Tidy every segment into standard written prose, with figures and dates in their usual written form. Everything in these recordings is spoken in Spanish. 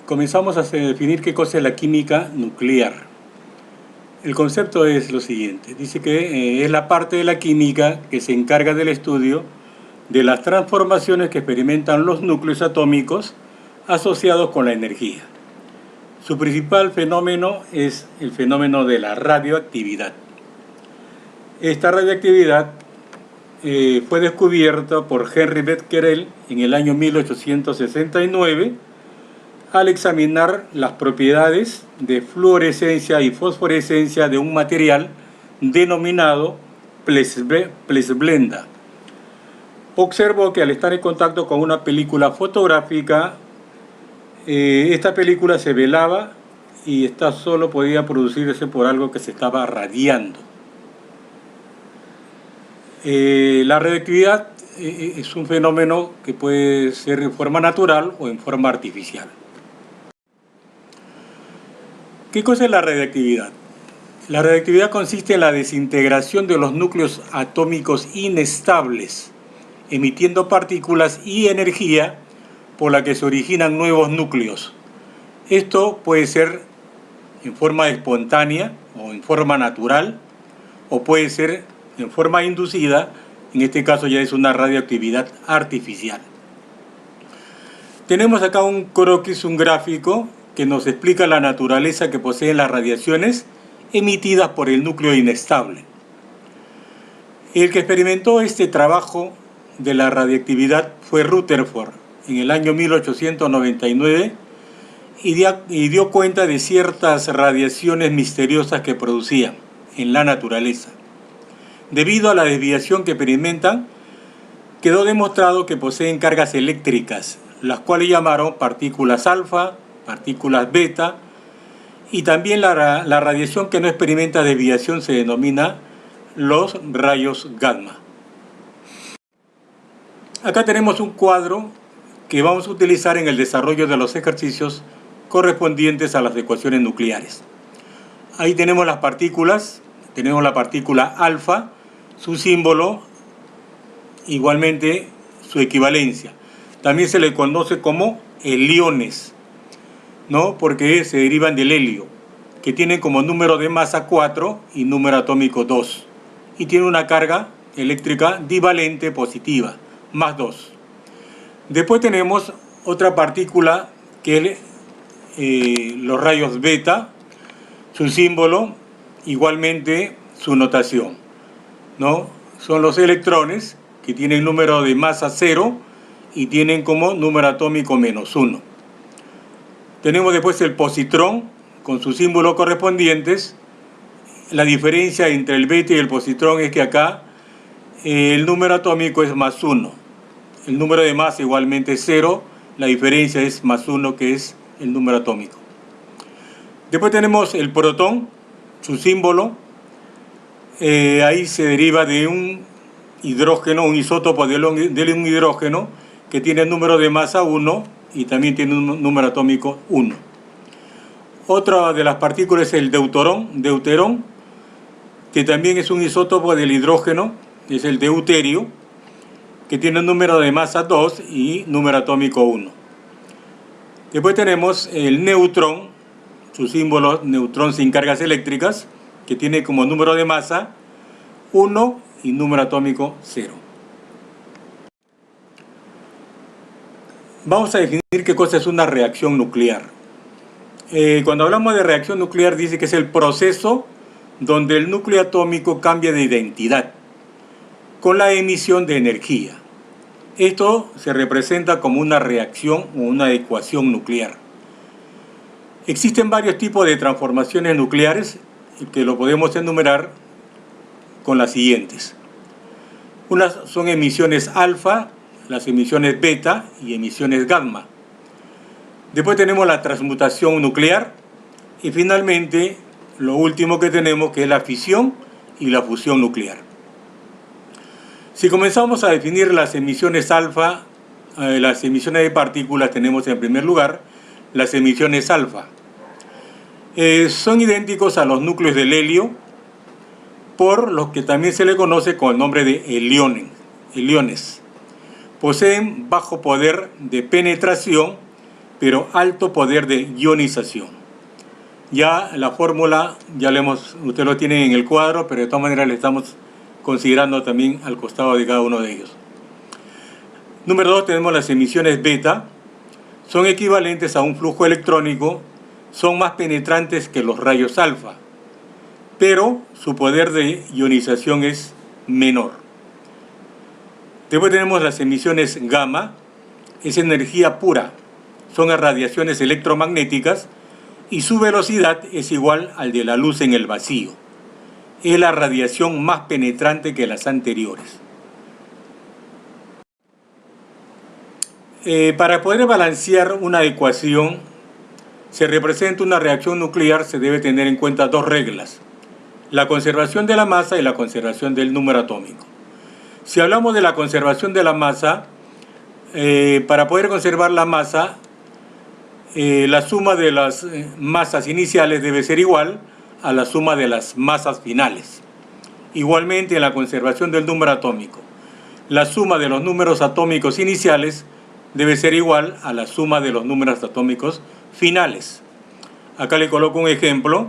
comenzamos a definir qué cosa es la química nuclear. El concepto es lo siguiente, dice que es la parte de la química que se encarga del estudio de las transformaciones que experimentan los núcleos atómicos asociados con la energía. Su principal fenómeno es el fenómeno de la radioactividad. Esta radioactividad fue descubierta por Henry Becquerel en el año 1869 al examinar las propiedades de fluorescencia y fosforescencia de un material denominado plasblenda. Observó que al estar en contacto con una película fotográfica, esta película se velaba y esta solo podía producirse por algo que se estaba radiando. La radioactividad es un fenómeno que puede ser en forma natural o en forma artificial. ¿Qué cosa es la radioactividad? La radioactividad consiste en la desintegración de los núcleos atómicos inestables, emitiendo partículas y energía por la que se originan nuevos núcleos. Esto puede ser en forma espontánea o en forma natural, o puede ser en forma inducida, en este caso ya es una radioactividad artificial. Tenemos acá un croquis, un gráfico, que nos explica la naturaleza que poseen las radiaciones emitidas por el núcleo inestable. El que experimentó este trabajo de la radiactividad fue Rutherford en el año 1899 y dio cuenta de ciertas radiaciones misteriosas que producían en la naturaleza. Debido a la desviación que experimentan, quedó demostrado que poseen cargas eléctricas, las cuales llamaron partículas alfa, partículas beta, y también la radiación que no experimenta desviación se denomina los rayos gamma. Acá tenemos un cuadro que vamos a utilizar en el desarrollo de los ejercicios correspondientes a las ecuaciones nucleares. Ahí tenemos las partículas, tenemos la partícula alfa, su símbolo, igualmente su equivalencia. También se le conoce como heliones, ¿no? Porque se derivan del helio, que tienen como número de masa 4 y número atómico 2. Y tiene una carga eléctrica divalente positiva, más 2. Después tenemos otra partícula que es los rayos beta, su símbolo, igualmente su notación, ¿no? Son los electrones que tienen número de masa 0 y tienen como número atómico menos 1. Tenemos después el positrón con sus símbolos correspondientes. La diferencia entre el beta y el positrón es que acá el número atómico es más 1. El número de masa igualmente es 0. La diferencia es más 1, que es el número atómico. Después tenemos el protón, su símbolo. Ahí se deriva de un hidrógeno, un isótopo de un hidrógeno que tiene el número de masa 1 y también tiene un número atómico 1. Otra de las partículas es el deuterón, que también es un isótopo del hidrógeno, es el deuterio, que tiene un número de masa 2 y número atómico 1. Después tenemos el neutrón, su símbolo neutrón sin cargas eléctricas, que tiene como número de masa 1 y número atómico 0. Vamos a definir qué cosa es una reacción nuclear. Cuando hablamos de reacción nuclear, dice que es el proceso donde el núcleo atómico cambia de identidad con la emisión de energía. Esto se representa como una reacción o una ecuación nuclear. Existen varios tipos de transformaciones nucleares que lo podemos enumerar con las siguientes. Unas son emisiones alfa, las emisiones beta y emisiones gamma. Después tenemos la transmutación nuclear y finalmente lo último que tenemos, que es la fisión y la fusión nuclear. Si comenzamos a definir las emisiones alfa, las emisiones de partículas, tenemos en primer lugar las emisiones alfa. Son idénticos a los núcleos del helio, por los que también se le conoce con el nombre de heliones. Poseen bajo poder de penetración pero alto poder de ionización. Ya la fórmula, usted lo tiene en el cuadro, pero de todas maneras le estamos considerando también al costado de cada uno de ellos. Número 2, tenemos las emisiones beta. Son equivalentes a un flujo electrónico, son más penetrantes que los rayos alfa, pero su poder de ionización es menor. Después tenemos las emisiones gamma, es energía pura, son radiaciones electromagnéticas y su velocidad es igual al de la luz en el vacío. Es la radiación más penetrante que las anteriores. Para poder balancear una ecuación, se representa una reacción nuclear, se debe tener en cuenta dos reglas: la conservación de la masa y la conservación del número atómico. Si hablamos de la conservación de la masa, para poder conservar la masa, la suma de las masas iniciales debe ser igual a la suma de las masas finales. Igualmente, en la conservación del número atómico, la suma de los números atómicos iniciales debe ser igual a la suma de los números atómicos finales. Acá le coloco un ejemplo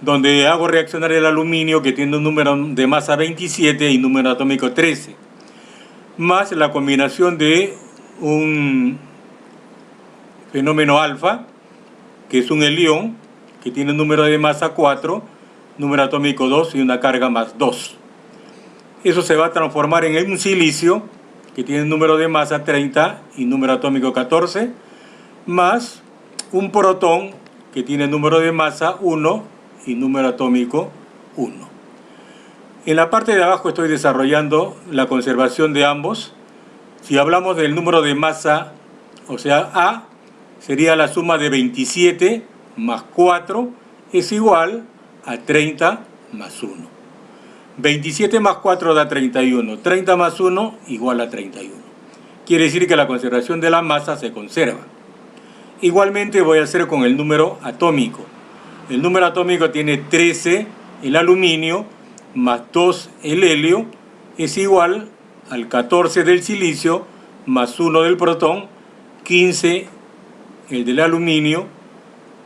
donde hago reaccionar el aluminio, que tiene un número de masa 27 y número atómico 13, más la combinación de un fenómeno alfa, que es un helión, que tiene un número de masa 4, número atómico 2 y una carga más 2. Eso se va a transformar en un silicio, que tiene un número de masa 30 y número atómico 14, más un protón, que tiene número de masa 1 y número atómico 1. En la parte de abajo estoy desarrollando la conservación de ambos. Si hablamos del número de masa, o sea, A, sería la suma de 27 más 4 es igual a 30 más 1. 27 más 4 da 31. 30 más 1 igual a 31. Quiere decir que la conservación de la masa se conserva. Igualmente voy a hacer con el número atómico. El número atómico tiene 13 el aluminio más 2 el helio, es igual al 14 del silicio más 1 del protón, 15 el del aluminio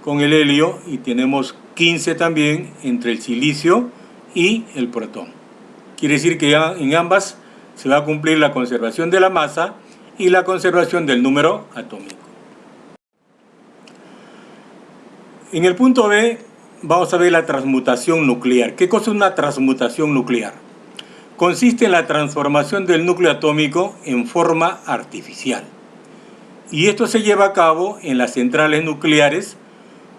con el helio, y tenemos 15 también entre el silicio y el protón. Quiere decir que ya en ambas se va a cumplir la conservación de la masa y la conservación del número atómico. En el punto B vamos a ver la transmutación nuclear. ¿Qué cosa es una transmutación nuclear? Consiste en la transformación del núcleo atómico en forma artificial. Y esto se lleva a cabo en las centrales nucleares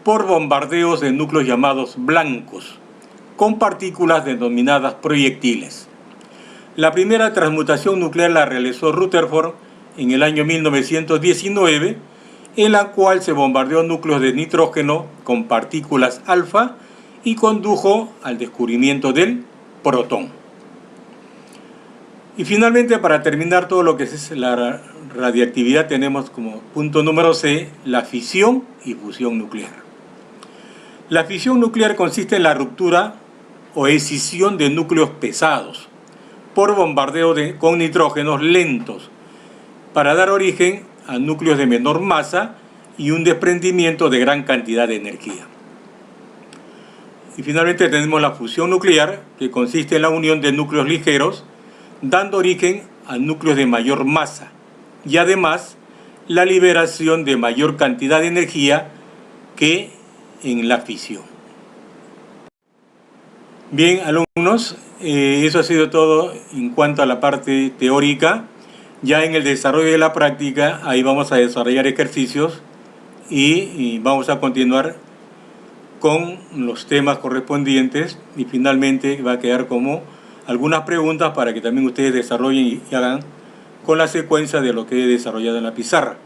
por bombardeos de núcleos llamados blancos, con partículas denominadas proyectiles. La primera transmutación nuclear la realizó Rutherford en el año 1919, en la cual se bombardeó núcleos de nitrógeno con partículas alfa y condujo al descubrimiento del protón. Y finalmente, para terminar todo lo que es la radiactividad, tenemos como punto número C la fisión y fusión nuclear. La fisión nuclear consiste en la ruptura o escisión de núcleos pesados por bombardeo con nitrógenos lentos para dar origen a núcleos de menor masa y un desprendimiento de gran cantidad de energía. Y finalmente tenemos la fusión nuclear, que consiste en la unión de núcleos ligeros, dando origen a núcleos de mayor masa y además la liberación de mayor cantidad de energía que en la fisión. Bien, alumnos, eso ha sido todo en cuanto a la parte teórica. Ya en el desarrollo de la práctica, ahí vamos a desarrollar ejercicios y vamos a continuar con los temas correspondientes, y finalmente va a quedar como algunas preguntas para que también ustedes desarrollen y hagan con la secuencia de lo que he desarrollado en la pizarra.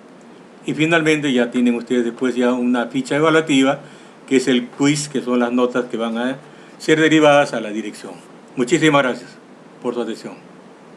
Y finalmente ya tienen ustedes después ya una ficha evaluativa, que es el quiz, que son las notas que van a ser derivadas a la dirección. Muchísimas gracias por su atención.